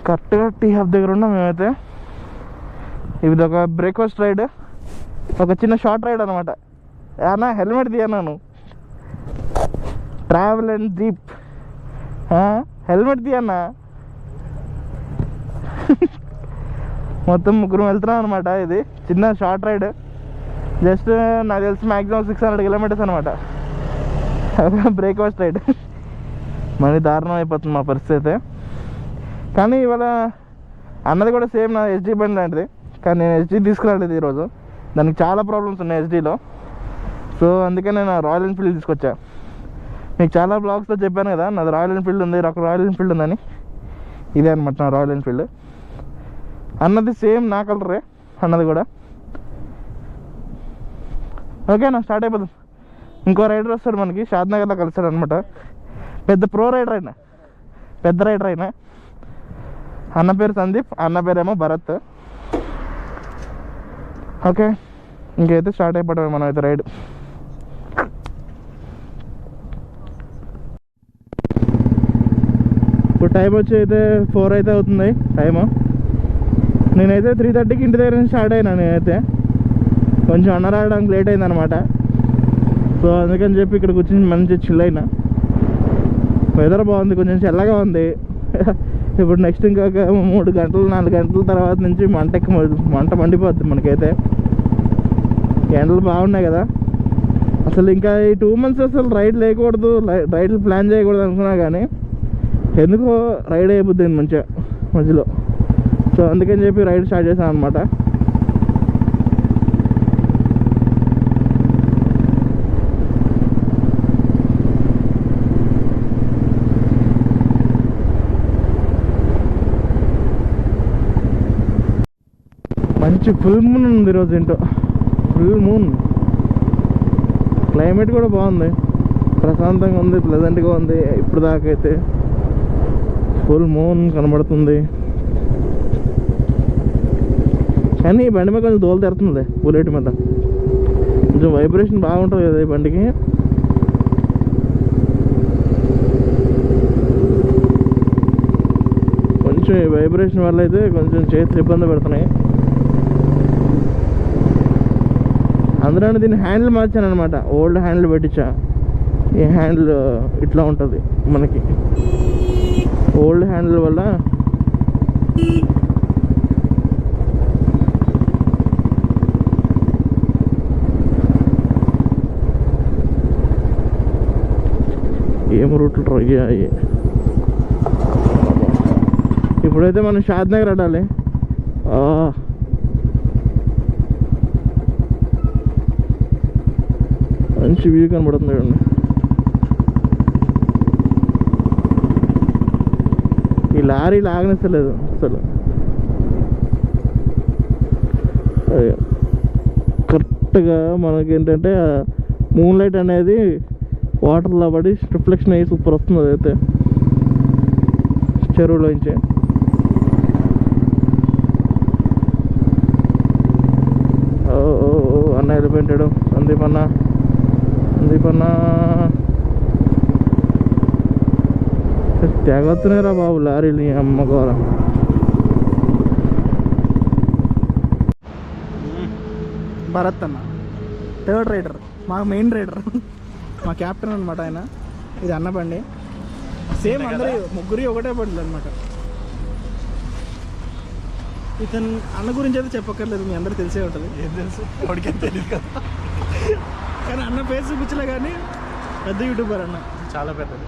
కరెక్ట్గా tea hub దగ్గర ఉన్నాం మేమైతే. ఇది ఒక బ్రేక్ఫాస్ట్ రైడ్, ఒక చిన్న షార్ట్ రైడ్ అనమాట. అన్నా హెల్మెట్ తీయన్నాను, ట్రావెల్ అండ్ జీప్ హెల్మెట్ తీయన్నా. మొత్తం ముగ్గురు వెళ్తున్నాం అనమాట. ఇది చిన్న షార్ట్ రైడ్, జస్ట్ నాకు తెలిసి మ్యాక్సిమం 600 కిలోమీటర్స్ అనమాట. Breakfast ride. మళ్ళీ దారుణం అయిపోతుంది మా పరిస్థితి అయితే. కానీ ఇవాళ అన్నది కూడా సేమ్ నా ఎస్జీ బండి లాంటిది, కానీ నేను ఎస్జీ తీసుకురాలేదు ఈరోజు. దానికి చాలా ప్రాబ్లమ్స్ ఉన్నాయి ఎస్జీలో. సో అందుకే నేను రాయల్ ఎన్ఫీల్డ్ తీసుకొచ్చా. మీకు చాలా బ్లాగ్స్లో చెప్పాను కదా నాది రాయల్ ఎన్ఫీల్డ్ ఉంది, ఒక రాయల్ ఎన్ఫీల్డ్ ఉందని. ఇదే అనమాట నా రాయల్ ఎన్ఫీల్డ్. అన్నది సేమ్ నా కలరే అన్నది కూడా. ఓకేనా, స్టార్ట్ అయిపోతుంది. ఇంకో రైడర్ వస్తాడు మనకి, షాద్నగర్లో కలుస్తాడు అనమాట. పెద్ద ప్రో రైడర్ అయినా, పెద్ద రైడర్ అయినా. అన్న పేరు సందీప్, అన్న పేరేమో భరత్. ఓకే, ఇంకైతే స్టార్ట్ అయిపోవడమే మనం అయితే రైడ్. ఇప్పుడు టైం వచ్చి అయితే 4 అయితే అవుతుంది టైము. నేనైతే 3:30కి ఇంటి దగ్గర నుంచి స్టార్ట్ అయినా. నేనైతే కొంచెం అన్న రావడానికి లేట్ అయిందనమాట. సో అందుకని చెప్పి ఇక్కడ కూర్చొని మంచి చిల్ అయినా. వెదర్ బాగుంది, కొంచెం చల్లగా ఉంది. ఇప్పుడు నెక్స్ట్ ఇంకొక 3 గంటలు 4 గంటల తర్వాత నుంచి మంట మండిపోద్ది మనకైతే. ఎండలు బాగున్నాయి కదా. అసలు ఇంకా ఈ 2 months అసలు రైడ్ లేకూడదు, రైడ్లు ప్లాన్ చేయకూడదు అనుకున్నా, కానీ ఎందుకో రైడ్ అయిపోతుంది మంచిగా మధ్యలో. సో అందుకని చెప్పి రైడ్ స్టార్ట్ చేశాను అనమాట. మంచి ఫుల్ మూన్ ఉంది ఈరోజు. ఏంటో ఫుల్ మూన్. క్లైమేట్ కూడా బాగుంది, ప్రశాంతంగా ఉంది, ప్లెజెంట్గా ఉంది. ఇప్పుడు దాకా అయితే ఫుల్ మూన్ కనబడుతుంది. కానీ ఈ బండి మీద కొంచెం దోలు తెరుతుంది, బుల్లెట్ మీద కొంచెం వైబ్రేషన్ బాగుంటుంది కదా ఈ బండికి. కొంచెం ఈ వైబ్రేషన్ వల్ల అయితే కొంచెం చేతులు ఇబ్బంది పెడుతున్నాయి. అందులో దీన్ని హ్యాండిల్ మార్చాను అనమాట. ఓల్డ్ హ్యాండిల్ పెట్టించా. ఈ హ్యాండిల్ ఇట్లా ఉంటుంది మనకి. ఓల్డ్ హ్యాండిల్ వల్ల ఏం రూట్లు ట్రై చేయాలి. ఇప్పుడైతే మనం షాద్నగర్ అడాలి. మంచి వ్యూ కనబడుతుంది చూడండి. ఈ లారీ లాగనిస్తలేదు అసలు. కరెక్ట్గా మనకేంటంటే మూన్ లైట్ అనేది వాటర్లో పడి రిఫ్లెక్షన్ అయ్యి సూపర్ వస్తుంది. అదైతే చెరువులోంచి అన్న వెళ్ళిపోయింటాడు. సందీప్ అన్న తెగొస్తున్నాయిరా బాబు లారీలు, అమ్మగోరా. భరత్ అన్న థర్డ్ రైడర్, మా మెయిన్ రైడర్, మా క్యాప్టెన్ అనమాట ఆయన. ఇది అన్న బండి. సేమ్ అందరి ముగ్గురి ఒకటే బండి అనమాట. ఇతను అన్న గురించి అయితే చెప్పక్కర్లేదు, మీ అందరూ తెలిసే ఉంటుంది. ఏం తెలుసు, ఎవరికేం తెలియదు కదా. కానీ అన్న పేరు చూపించలే, కానీ పెద్ద యూట్యూబర్ అన్న, చాలా పెద్దది.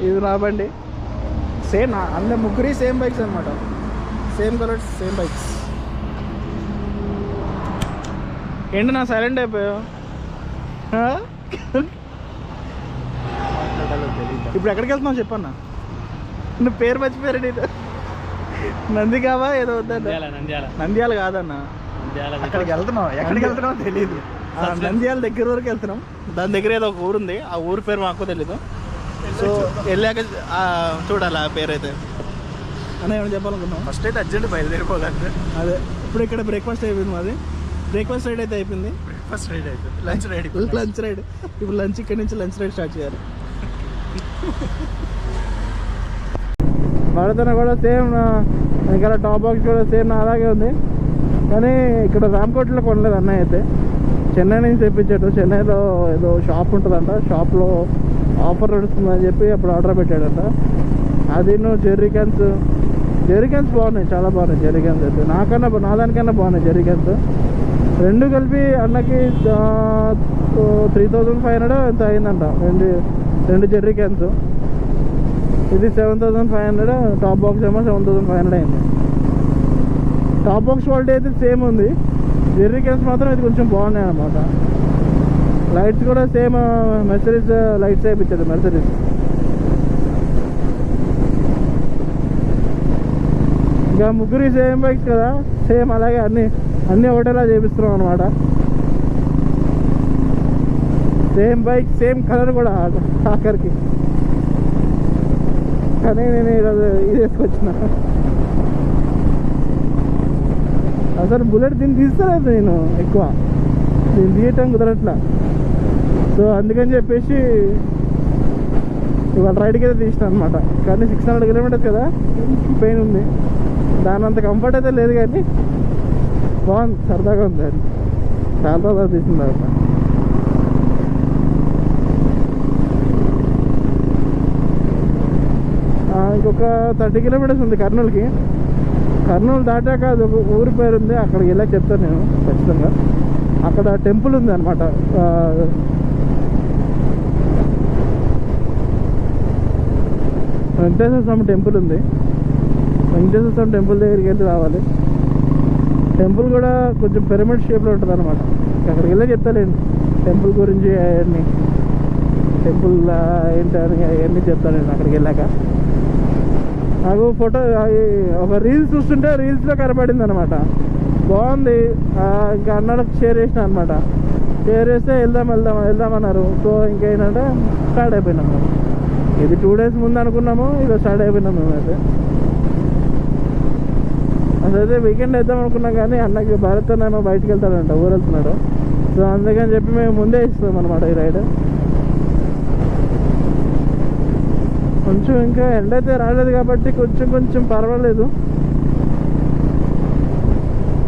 ఇది నా బండి. సేమ్ అందరు ముగ్గురి సేమ్ బైక్స్ అనమాట. Same colours, same bikes. ఏంటి నా సైలెంట్ అయిపోయావు? ఇప్పుడు ఎక్కడికి వెళ్తున్నావు చెప్పన్నా. నువ్వు పేరు మర్చిపోయారు. నేను నందిగావా ఏదో వద్దా? నంద్యాల కాదన్న, అక్కడికి వెళ్తున్నావు. ఎక్కడికి వెళ్తున్నావు తెలీదు. నంద్యాల దగ్గర వరకు వెళ్తున్నాం. దాని దగ్గర ఏదో ఒక ఊరు ఉంది, ఆ ఊరు పేరు మాకు తెలీదు. సో వెళ్ళాక చూడాలి ఆ పేరు అయితే. అన్న ఏమైనా చెప్పాలనుకున్నాం? ఫస్ట్ అయితే అర్జెంట్ బయలుదేరిపోవాలంటే. అదే ఇప్పుడు ఇక్కడ బ్రేక్ఫాస్ట్ అయిపోయింది మాది. బ్రేక్ఫాస్ట్ రైడ్ అయితే అయిపోయింది. బ్రేక్ఫాస్ట్ రైడ్ అయిపోయింది. Lunch ride. ఇప్పుడు లంచ్ ఇక్కడ నుంచి లంచ్ రైడ్ స్టార్ట్ చేయాలి. భారత్ కూడా సేమ్ వెనకాల టాప్ బాక్స్ కూడా సేమ్ అలాగే ఉంది. కానీ ఇక్కడ రామ్కోట్లో కొనలేదు అన్నయ్య అయితే, చెన్నై నుంచి తెప్పించాడు. చెన్నైలో ఏదో షాప్ ఉంటుందంట, షాప్లో ఆఫర్ నడుస్తుందని చెప్పి అప్పుడు ఆర్డర్ పెట్టాడంట. అది జెర్రీ క్యాన్స్ బాగున్నాయి, చాలా బాగున్నాయి జెర్రీ క్యాన్స్ అయితే. నా దానికన్నా బాగున్నాయి జెర్రీ క్యాన్స్. రెండు కలిపి అన్నకి 3500 ఎంత అయిందంట రెండు జెర్రీ క్యాన్స్. ఇది 7500, టాప్ బాక్స్ ఏమో 7500 అయింది. టాప్ బాక్స్ క్వాలిటీ అయితే సేమ్ ఉంది, జెర్రీ క్యాన్స్ మాత్రం ఇది కొంచెం బాగున్నాయి అన్నమాట. లైట్స్ కూడా సేమ్ మెర్సిడీస్ లైట్స్ వేయించాడు మెర్సిడీస్. ఇంకా ముగ్గురు సేమ్ బైక్స్ కదా, సేమ్ అలాగే అన్నీ ఒకటేలా చేపిస్తున్నాం అనమాట. సేమ్ బైక్ సేమ్ కలర్ కూడా ఆఖరికి. కానీ నేను ఈరోజు ఇది వేసుకొచ్చిన. అసలు బుల్లెట్ దీన్ని తీస్తలేదు నేను, ఎక్కువ దీన్ని తీయటం కుదరట్లా. సో అందుకని చెప్పేసి ఇవాళ రైడ్కి అయితే తీసిన అనమాట. కానీ 600 కిలోమీటర్స్ కదా, పెయిన్ ఉంది. దాని అంత కంఫర్ట్ అయితే లేదు, కానీ బాగుంది, సరదాగా ఉంది. అది చాలా సరదా తీసింది అనమాట. ఇంకొక 30 కిలోమీటర్స్ ఉంది కర్నూలుకి. కర్నూలు దాటాక అది ఒక ఊరి పేరు ఉంది, అక్కడికి వెళ్ళాక చెప్తాను నేను ఖచ్చితంగా. అక్కడ టెంపుల్ ఉంది అనమాట, వెంకటేశ్వర స్వామి టెంపుల్ ఉంది. వెంకటేశ్వర స్వామి టెంపుల్ దగ్గరికి వెళ్ళి రావాలి. టెంపుల్ కూడా కొంచెం పిరమిడ్ షేప్లో ఉంటుంది అనమాట. అక్కడికి వెళ్ళి చెప్తానండి టెంపుల్ గురించి, అవన్నీ టెంపుల్ ఏంటని అవన్నీ చెప్తానండి అక్కడికి వెళ్ళాక. నాకు ఫోటో ఒక రీల్స్ చూస్తుంటే రీల్స్లో కనపడింది అనమాట, బాగుంది. ఇంకా అన్నలకు షేర్ చేసిన అనమాట. షేర్ చేస్తే వెళ్దామన్నారు. సో ఇంకేంటంటే స్టార్ట్ అయిపోయినాం. ఇది 2 days ముందు అనుకున్నాము, ఇక స్టార్ట్ అయిపోయినాం మేమైతే. అసలైతే వీకెండ్ వేద్దాం అనుకున్నాం, కానీ అన్నకి భారత్ ఏమో బయటకు వెళ్తాడంట, ఊరు వెళ్తున్నాడు. సో అందుకని చెప్పి మేము ముందే ఇస్తాం అనమాట ఈ రైడ్. కొంచెం ఇంకా ఎండ అయితే రాలేదు కాబట్టి కొంచెం పర్వాలేదు.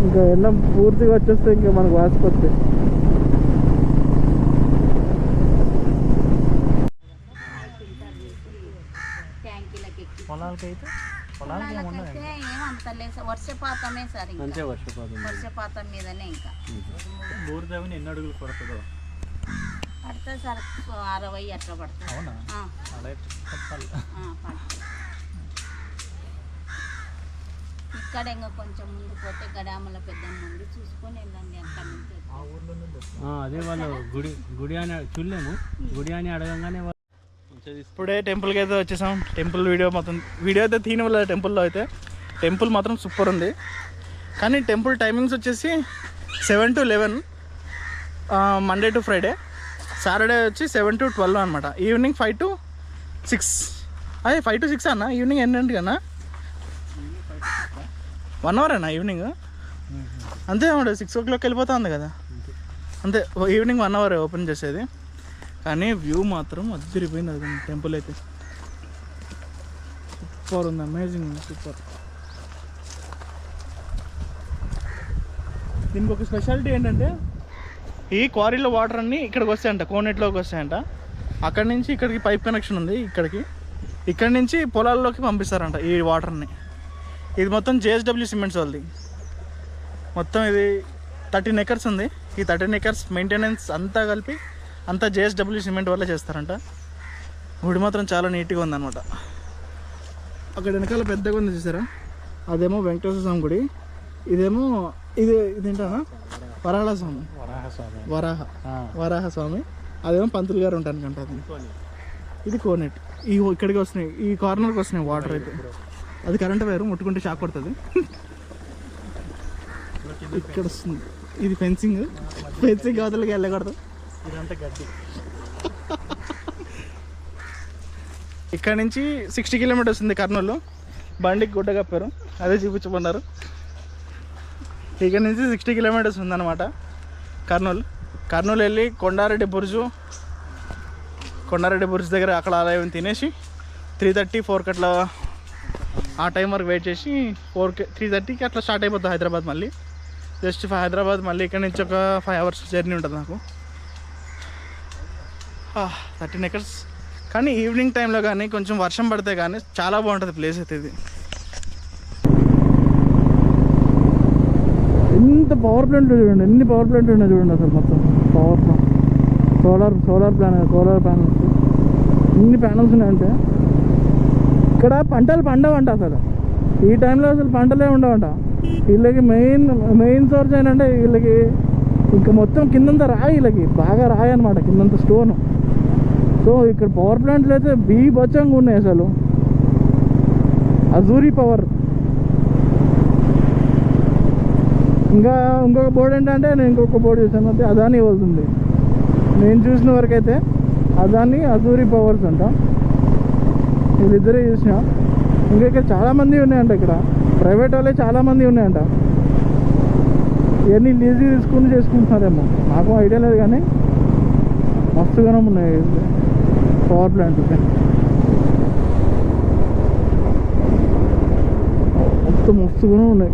ఇంకా ఎండ పూర్తిగా వచ్చేస్తే ఇంకా మనకు వాసిపోద్ది. వర్షపాతమే సార్, వర్షపాతం మీదనే. ఇంకా బోర్ దాని ఎన్ని అడుగులు పడుతుందో పడుతుంది సార్, 60 అట్లా పడుతుంది. ఇక్కడ ఇంకా కొంచెం ముందు పోతే గడామల పెద్దమ్మ ఉంది, చూసుకొని వెళ్ళండి. అక్కడ నుంచి అదే వాళ్ళు గుడి అని చూడలేము, గుడి అని అడగంగానే ఇప్పుడే టెంపుల్కి అయితే వచ్చేసాం. టెంపుల్ వీడియో అయితే తీని వల్ల టెంపుల్లో అయితే టెంపుల్ మాత్రం సూపర్ ఉంది. కానీ టెంపుల్ టైమింగ్స్ వచ్చేసి 7 to 11 Monday to Friday. Saturday వచ్చి 7 to 12 అనమాట. Evening 5 to 6. అదే 5 to 6 అన్న. ఈవినింగ్ ఎన్నింటికి అన్న? 1 hour అన్న ఈవినింగ్. అంతే అన్నమాట, 6 o'clock వెళ్ళిపోతా ఉంది కదా, అంతే. ఈవినింగ్ 1 hour ఓపెన్ చేసేది. కానీ వ్యూ మాత్రం అదిరిపోయింది అది టెంపుల్ అయితే. సూపర్ ఉంది, అమేజింగ్ ఉంది, సూపర్. దీనికి ఒక స్పెషాలిటీ ఏంటంటే, ఈ క్వారీలో వాటర్ అన్నీ ఇక్కడికి వస్తాయంట, కోనేట్లోకి వస్తాయంట. అక్కడి నుంచి ఇక్కడికి పైప్ కనెక్షన్ ఉంది ఇక్కడి నుంచి పొలాల్లోకి పంపిస్తారంట ఈ వాటర్ని. ఇది మొత్తం JSW సిమెంట్స్ వాళ్ళది. మొత్తం ఇది 13 acres ఉంది. ఈ 13 acres మెయింటెనెన్స్ అంతా కలిపి అంతా JSW సిమెంట్ వల్ల చేస్తారంట. గుడి మాత్రం చాలా నీట్గా ఉందన్నమాట. అక్కడ వెనకాల పెద్దగా ఉంది చూసారా, అదేమో వెంకటేశ్వర స్వామి గుడి. ఇదేమో ఇదేంటా వరాహ స్వామి. అదేమో పంతులు గారు ఉంటానుకంట. అది ఇది కోనేట్. ఇక్కడికి వస్తున్నాయి, ఈ కార్నర్కి వస్తున్నాయి వాటర్ అయితే. అది కరెంట్ వైరు, ముట్టుకుంటే షాక్ కొడుతుంది. ఇక్కడ వస్తుంది, ఇది ఫెన్సింగ్ అవతలకి వెళ్ళకూడదు. ఇదంతా గడ్డి. ఇక్కడ నుంచి 60 kilometers ఉంది కర్నూలు. బండికి గుడ్డ కప్పారు, అదే చూపించమన్నారు. ఇక్కడ నుంచి 60 kilometers ఉందన్నమాట కర్నూలు వెళ్ళి కొండారెడ్డి బుర్జ్ దగ్గర అక్కడ ఆలయం తినేసి 3:30, 4 అట్లా ఆ టైం వరకు వెయిట్ చేసి 4కి 3:30కి అట్లా స్టార్ట్ అయిపోతుంది హైదరాబాద్. మళ్ళీ జస్ట్ హైదరాబాద్ మళ్ళీ ఇక్కడ నుంచి ఒక 5 hours జర్నీ ఉంటుంది నాకు. 13 acres. కానీ ఈవినింగ్ టైంలో కానీ కొంచెం వర్షం పడితే కానీ చాలా బాగుంటుంది ప్లేస్ అయితే ఇది. ఎంత పవర్ ప్లాంట్ చూడండి, ఎన్ని పవర్ ప్లాంట్ ఉన్నాయి చూడండి అసలు. మొత్తం పవర్ ప్లాంట్, సోలార్ ప్యానల్స్, ఎన్ని ప్యానల్స్ ఉన్నాయంటే. ఇక్కడ పంటలు పండవంట అసలు ఈ టైంలో, అసలు పంటలే ఉండవంట. వీళ్ళకి మెయిన్ సోర్స్ ఏంటంటే వీళ్ళకి ఇంకా మొత్తం కిందంతా రాయి, వీళ్ళకి బాగా రాయి అనమాట, కిందంతా స్టోను. సో ఇక్కడ పవర్ ప్లాంట్లు అయితే బీభత్సంగా ఉన్నాయి అసలు. అజూరి పవర్. ఇంకొక బోర్డు ఏంటంటే, నేను ఇంకొక బోర్డు చూసాను, అయితే అదాని వెళ్తుంది. నేను చూసిన వరకు అయితే అదాని అజూరి పవర్స్ అంట, వీళ్ళిద్దరే చూసిన. ఇంకా ఇక్కడ చాలామంది ఉన్నాయంట, ఇక్కడ ప్రైవేట్ వాళ్ళే చాలామంది ఉన్నాయంట. ఇవన్నీ లీజీ తీసుకుని చేసుకుంటున్నారేమో, నాకు ఐడియా లేదు. కానీ మస్తుగానే ఉన్నాయి పవర్ ప్లాంట్. మొత్తం మస్తుగానే ఉన్నాయి.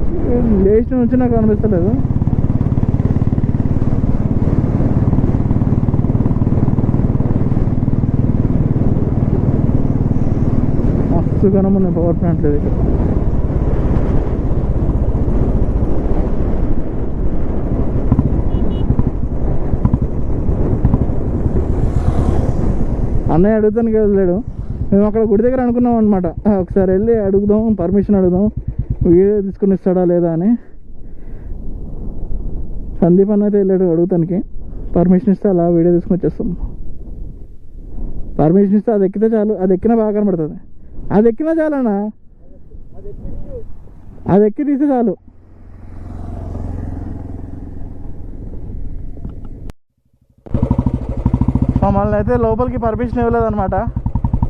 లేచిన నుంచి నాకు అనిపిస్తలేదు. మస్తుగానే ఉన్నాయి పవర్ ప్లాంట్ లేదు ఇక్కడ. అన్నయ్య అడుగుతానికి వెళ్ళాడు. మేము అక్కడ గుడి దగ్గర అనుకున్నాం అనమాట, ఒకసారి వెళ్ళి అడుగుదాం, పర్మిషన్ అడుగుదాం, వీడియో తీసుకుని ఇస్తాడా లేదా అని. సందీప్ అన్న అయితే వెళ్ళాడు అడుగుతానికి. పర్మిషన్ ఇస్తే అలా వీడియో తీసుకుని వచ్చేస్తాం. పర్మిషన్ ఇస్తే అది ఎక్కితే చాలు, అది ఎక్కినా బాగా కనబడుతుంది. అది ఎక్కినా చాలన్నా, అది ఎక్కి తీస్తే చాలు. మమ్మల్ని అయితే లోపలికి పర్మిషన్ ఇవ్వలేదన్నమాట.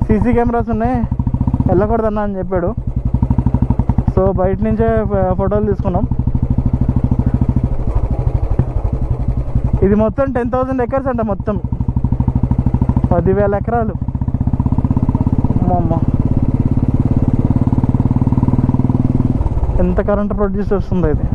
సీసీ కెమెరాస్ ఉన్నాయి, వెళ్ళకూడదన్నా అని చెప్పాడు. సో బయట నుంచే ఫోటోలు తీసుకున్నాం. ఇది మొత్తం 10,000 acres అంట, మొత్తం 10,000 ఎకరాలు. అమ్మ, ఎంత కరెంట్ ప్రొడ్యూస్ చేస్తుందో ఇది.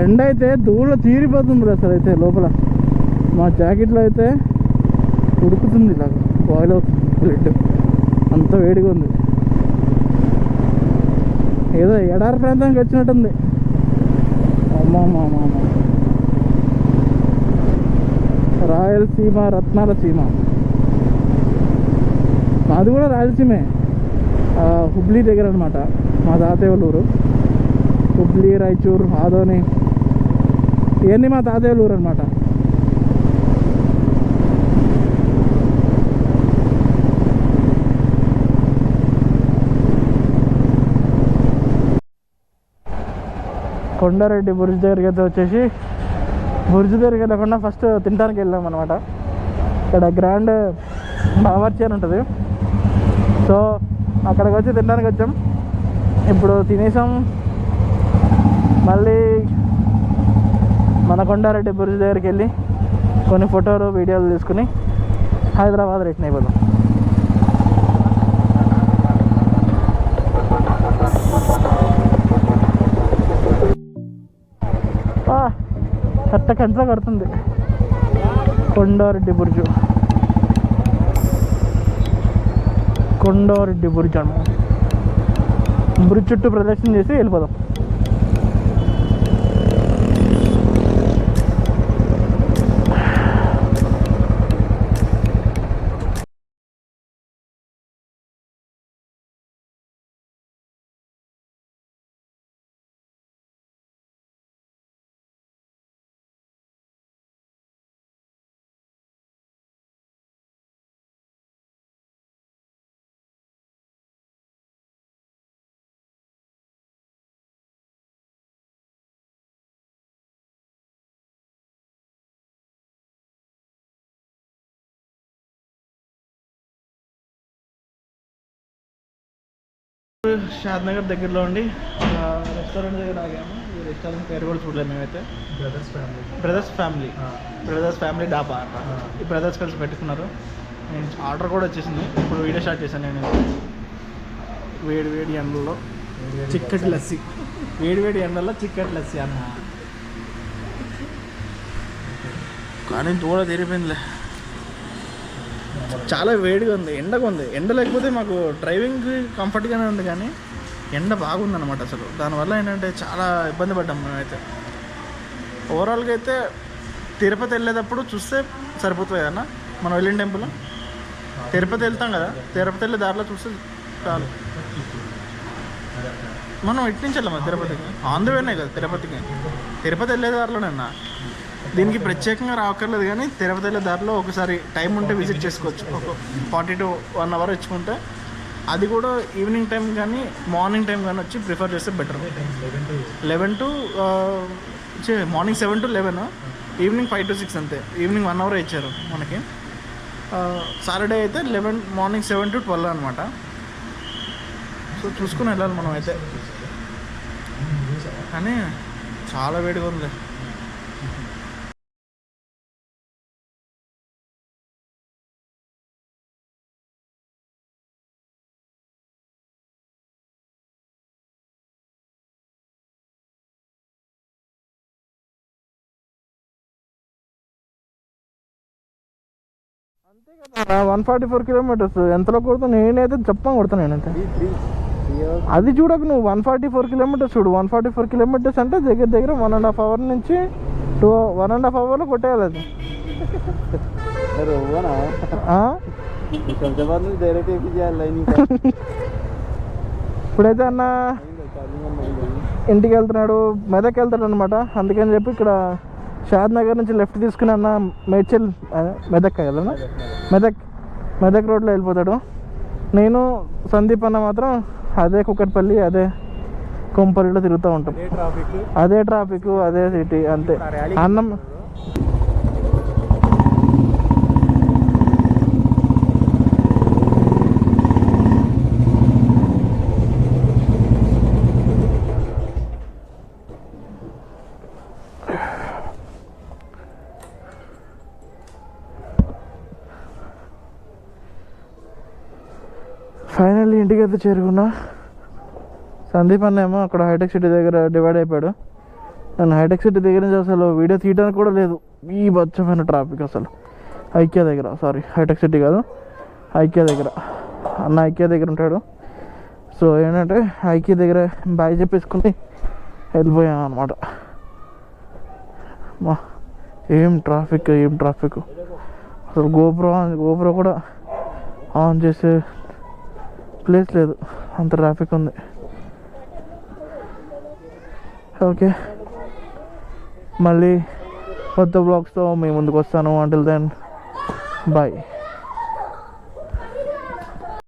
ఎండ అయితే ధూళ తీరిపోతుంది అసలు. అయితే లోపల మా జాకెట్లో అయితే ఉడుకుతుంది, ఇలా బాయిల్ అవుతుంది బ్లడ్, అంత వేడిగా ఉంది. ఏదో ఎడారి ప్రాంతానికి వచ్చినట్టుంది. అమ్మ, రాయలసీమ, రత్నాల సీమ. మాది కూడా రాయలసీమే, హుబ్లీ దగ్గర అనమాట మా తాతయ్య వాళ్ళ ఊరు. హుబ్లీ, రాయచూర్, ఆదోని, ఇవన్నీ మా తాతయ్య ఊరు అనమాట. కొండారెడ్డి బుర్జ్ దగ్గరికి అయితే వచ్చేసి, బుర్జ్ దగ్గరికి వెళ్ళకుండా ఫస్ట్ తినడానికి వెళ్ళాం అనమాట. ఇక్కడ గ్రాండ్ బావర్చి అని ఉంటుంది. సో అక్కడికి వచ్చి తినడానికి వచ్చాం. ఇప్పుడు తినేసాం. మళ్ళీ మన కొండారెడ్డి బుర్జ్ దగ్గరికి వెళ్ళి కొన్ని ఫోటోలు, వీడియోలు తీసుకుని హైదరాబాద్ రిటర్న్ అయిపోదాం. కట్ట కంట్లో కడుతుంది కొండారెడ్డి బుర్జు. కొండారెడ్డి బుర్జ్ అన్నమాట. బ్రిడ్జ్ చుట్టూ ప్రదక్షిణ చేసి వెళ్ళిపోదాం. షాద్ నగర్ దగ్గరలో ఉండి రెస్టారెంట్ దగ్గర ఆగాము. ఈ రెస్టారెంట్ పేరు కూడా చూడలేదు మేమైతే. బ్రదర్స్ ఫ్యామిలీ డాబా అంట. ఈ బ్రదర్స్ కలిసి పెట్టుకున్నారు. నేను ఆర్డర్ కూడా వచ్చేసింది. ఇప్పుడు వీడియో స్టార్ట్ చేశాను నేను. వేడి ఎండల్లో చిక్కటి లస్సీ, వేడి ఎండల్లో చిక్కటి లస్సీ అన్న. కానీ దూడ తిరిగిపోయిందిలే, చాలా వేడిగా ఉంది, ఎండగా ఉంది. ఎండ లేకపోతే మాకు డ్రైవింగ్కి కంఫర్ట్గానే ఉంది, కానీ ఎండ బాగుందన్నమాట అసలు. దానివల్ల ఏంటంటే చాలా ఇబ్బంది పడ్డాం మేమైతే. ఓవరాల్గా అయితే తిరుపతి వెళ్ళేటప్పుడు చూస్తే సరిపోతుంది అన్న. మనం వెళ్ళిన టెంపుల్ తిరుపతి వెళ్తాం కదా, తిరుపతి వెళ్ళే దారిలో చూస్తే చాలు. మనం ఇటు నుంచి వెళ్ళాము తిరుపతికి, ఆంధ్రవేనే కదా తిరుపతికి. తిరుపతి వెళ్ళే దారిలోనే అన్న. దీనికి ప్రత్యేకంగా రావక్కర్లేదు, కానీ తిరుపతి వెళ్ళే దారిలో ఒకసారి టైం ఉంటే విజిట్ చేసుకోవచ్చు. ఒక 40 to 1 hour ఇచ్చుకుంటే, అది కూడా ఈవినింగ్ టైం కానీ మార్నింగ్ టైం కానీ వచ్చి ప్రిఫర్ చేస్తే better. 11 to morning 7 to 11, evening 5 to 6 అంతే. ఈవినింగ్ 1 hour ఇచ్చారు మనకి. సాటర్డే అయితే మార్నింగ్ 7 to 12 అనమాట. సో చూసుకుని వెళ్ళాలి మనం అయితే. కానీ చాలా వేడిగా ఉంది. అంతే కదా, 144 kilometers ఎంతలో కొడుతా? నేనైతే చెప్పని కొడతాను నేనైతే. అది చూడకు నువ్వు, 144 kilometers చూడు. 144 kilometers అంటే దగ్గర 1.5 hour నుంచి 1.5 hourలో కొట్టేయాలి అది. ఇప్పుడైతే అన్న ఇంటికి వెళ్తున్నాడు, మెదక్ వెళ్తాడు అనమాట. అందుకని చెప్పి ఇక్కడ షాద్ నగర్ నుంచి లెఫ్ట్ తీసుకుని అన్న మేడ్చల్, మెదక్ కదా, మెదక్ రోడ్లో వెళ్ళిపోతాడు. నేను సందీప్ అన్న మాత్రం అదే కుక్కట్పల్లి, అదే కొంపల్లిలో తిరుగుతూ ఉంటాం. అదే ట్రాఫిక్, అదే సిటీ అంతే. అన్నం ఫైనల్లీ ఇంటికి అయితే చేరుకున్నా. సందీప్ అన్న ఏమో అక్కడ హైటెక్ సిటీ దగ్గర డివైడ్ అయిపోయాడు. నేను హైటెక్ సిటీ దగ్గర నుంచి అసలు వీడియో తీయడానికి కూడా లేదు, ఈ బచ్చమైన ట్రాఫిక్ అసలు. ఐక్యా దగ్గర, సారీ హైటెక్ సిటీ కాదు, ఐక్యా దగ్గర. అన్న ఐక్యా దగ్గర ఉంటాడు. సో ఏంటంటే ఐక్యా దగ్గర బాయ్ చెప్పేసుకుని వెళ్ళిపోయాం అనమాట. మా ఏం ట్రాఫిక్ అసలు. గోప్రో కూడా ఆన్ చేసే ప్లేస్ లేదు, అంత ట్రాఫిక్ ఉంది. ఓకే, మళ్ళీ కొత్త బ్లాగ్స్తో మీ ముందుకు వస్తాను. Until then bye.